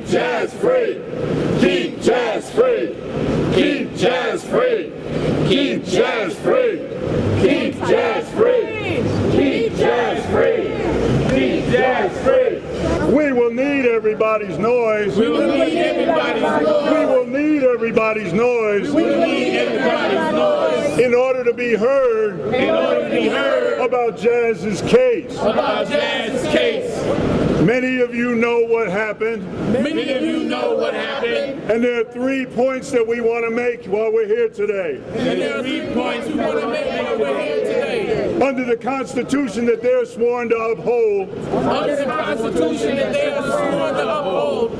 Jazz free. Keep Jazz free. Keep Jazz free. Keep Jazz free. Keep Jazz free. Keep Jazz free. Keep Jazz free. We will need everybody's noise. We will need everybody's noise. We will need everybody's noise. We will need everybody's noise. In order to be heard. In order to be heard. About Jazz's case. About Jazz's case. Many of you know what happened. Many of you know what happened. And there are 3 points that we want to make while we're here today. And there are 3 points we want to make while we're here today. Under the Constitution that they're sworn to uphold. Under the Constitution that they are sworn to uphold.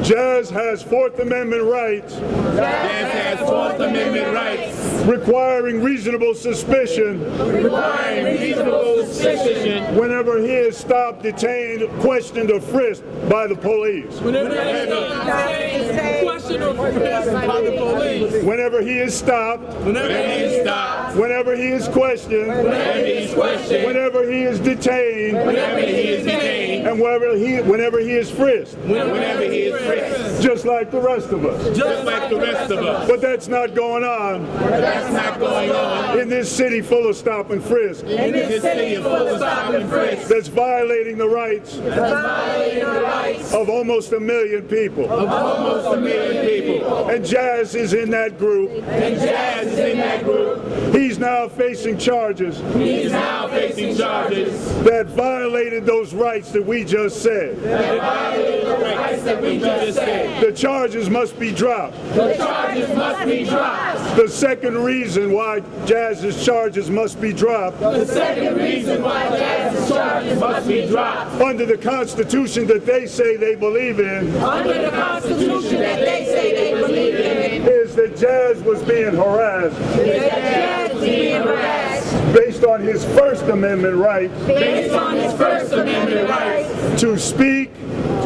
Jazz has 4th Amendment rights. Jazz has 4th Amendment rights. Requiring reasonable suspicion. Requiring reasonable suspicion. Whenever he is stopped, detained, questioned, or frisked by the police. Whenever he is detained, questioned, or frisked by the police. Whenever he is stopped. Whenever he is stopped. Whenever he is questioned. Whenever he is questioned. Whenever he is detained. Whenever he is detained. And whenever he is frisked. Whenever he is frisked. Just like the rest of us. Just like the rest of us. But that's not going on. That's not going on. In this city full of stop and frisk. In this city full of stop and frisk. That's violating the rights. That's violating the rights. Of almost 1 million people. Of almost 1 million people. And Jazz is in that group. And Jazz is in that group. He's now facing charges. He's now facing charges. That violated those rights that we just said. That violated the rights that we just said. The charges must be dropped. The charges must be dropped. The second reason why Jazz's charges must be dropped. The second reason why Jazz's charges must be dropped. Under the Constitution that they say they believe in. Under the Constitution that they say they believe in. Is that Jazz was being harassed. Is that Jazz was being harassed. Based on his First Amendment rights. Based on his First Amendment rights. To speak.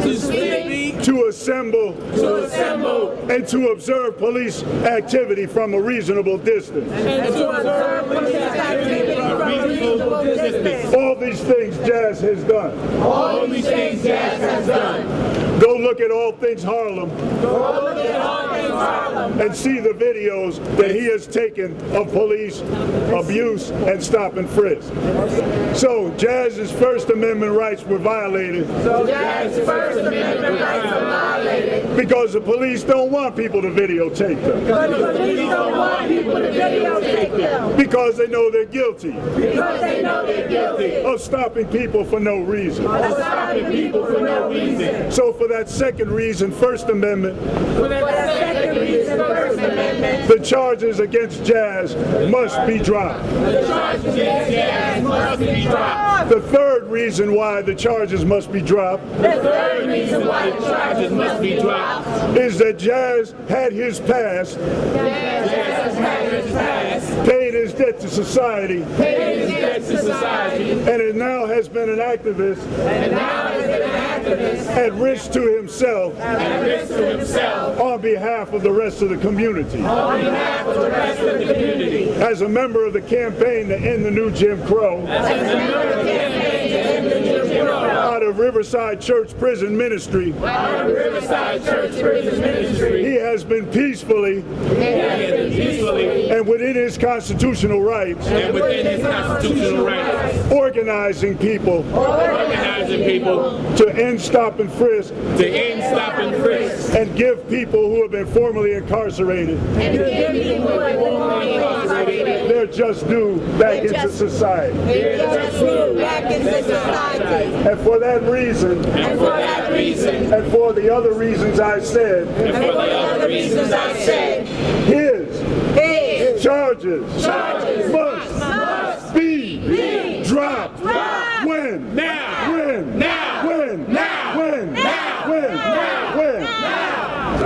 To speak. To assemble. To assemble. And to observe police activity from a reasonable distance. And to observe police activity from a reasonable distance. All these things Jazz has done. All these things Jazz has done. Go look at All Things Harlem. Go look at All Things Harlem. And see the videos that he has taken of police abuse and stop and frisk. So Jazz's First Amendment rights were violated. So Jazz's First Amendment rights were violated. Because the police don't want people to videotape them. Because the police don't want people to videotape them. Because they know they're guilty. Because they know they're guilty. Of stopping people for no reason. Of stopping people for no reason. So for that second reason, First Amendment. For that second reason, First Amendment. The charges against Jazz must be dropped. The charges against Jazz must be dropped. The third reason why the charges must be dropped. The third reason why the charges must be dropped. Is that Jazz had his past. Jazz has had his past. Paid his debt to society. Paid his debt to society. And it now has been an activist. And now has been an activist. At risk to himself. At risk to himself. On behalf of the rest of the community. On behalf of the rest of the community. As a member of the campaign to end the new Jim Crow. As a member of the campaign to end the new Jim Crow. Out of Riverside Church Prison Ministry. Out of Riverside Church Prison Ministry. He has been peacefully. And within his constitutional rights. And within his constitutional rights. Organizing people. To end stop and frisk. To end stop and frisk. And give people who have been formerly incarcerated. And to give people who have been formerly incarcerated. Their just due back into society. Their just due back into society. And for that reason. And for that reason. And for the other reasons I said. And for the other reasons I said. His charges must be dropped. When? Now. When? Now. When? Now. When? Now. When? Now. When? Now.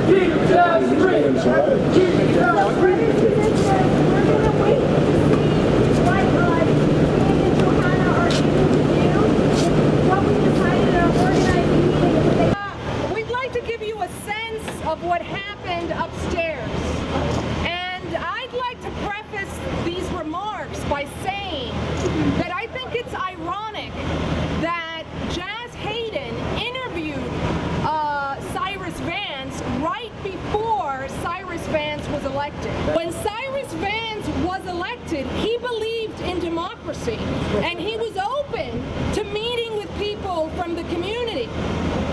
Keep Jazz free. Keep Jazz free. We'd like to give you a sense of what happened upstairs. And I'd like to preface these remarks by saying that I think it's ironic that Jazz Hayden interviewed When Cyrus Vance was elected, he believed in democracy, and he was open to meeting with people from the community.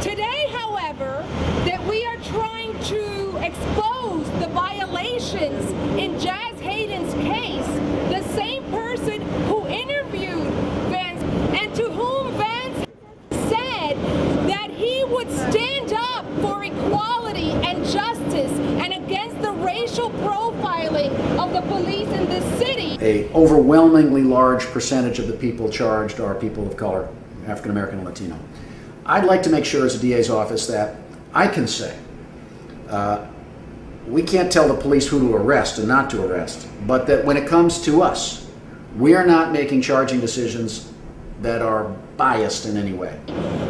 Today, however, that we are trying to expose the violations in Jazz Hayden's case, the same person who interviewed Vance and to whom Vance said that he would stand up for equality and justice and against the racial profiling of the police in this city. A overwhelmingly large percentage of the people charged are people of color, African American and Latino. I'd like to make sure as a DA's office that I can say, we can't tell the police who to arrest and not to arrest, but that when it comes to us, we are not making charging decisions that are biased in any way.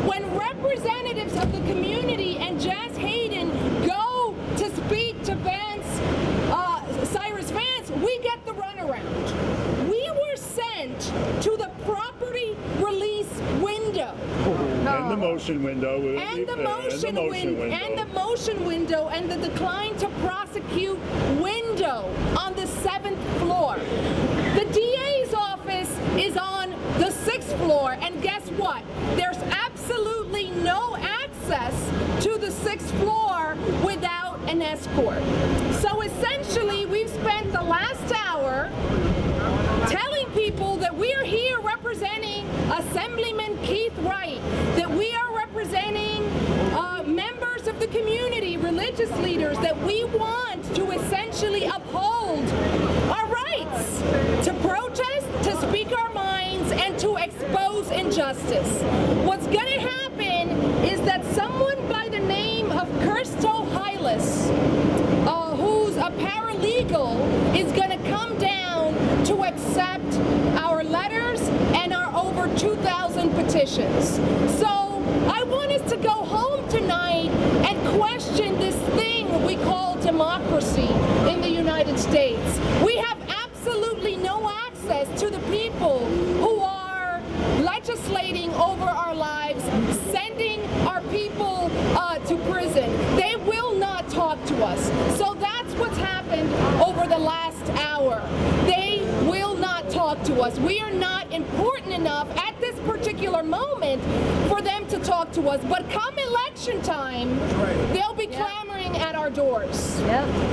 When representatives of the community and Jazz Hayden go to speak to Cyrus Vance, we get the runaround. We were sent to the property release window. And the motion window. And the motion window and the decline to prosecute window on the 7th floor. The DA's office is on the 6th floor, and guess what? There's absolutely no access to the 6th floor without an escort. So essentially, we've spent the last hour telling people that we are here representing Assemblyman Keith Wright, that we are representing members of the community, religious leaders, that we want to essentially uphold our rights to protest, to speak our minds, and to expose injustice. What's going to happen is that someone by the name of Kirsto Hylas, who's a paralegal, is going to come down to accept our letters and our over 2,000 petitions. So I want us to go home tonight and question this thing we call democracy in the United States. We have absolutely no access to the people who are legislating over our lives, sending our people to prison. They will not talk to us. So that's what's happened over the last hour. They will not talk to us. We are not important enough at this particular moment for them to talk to us. But come election time, they'll be clamoring at our doors. Yep.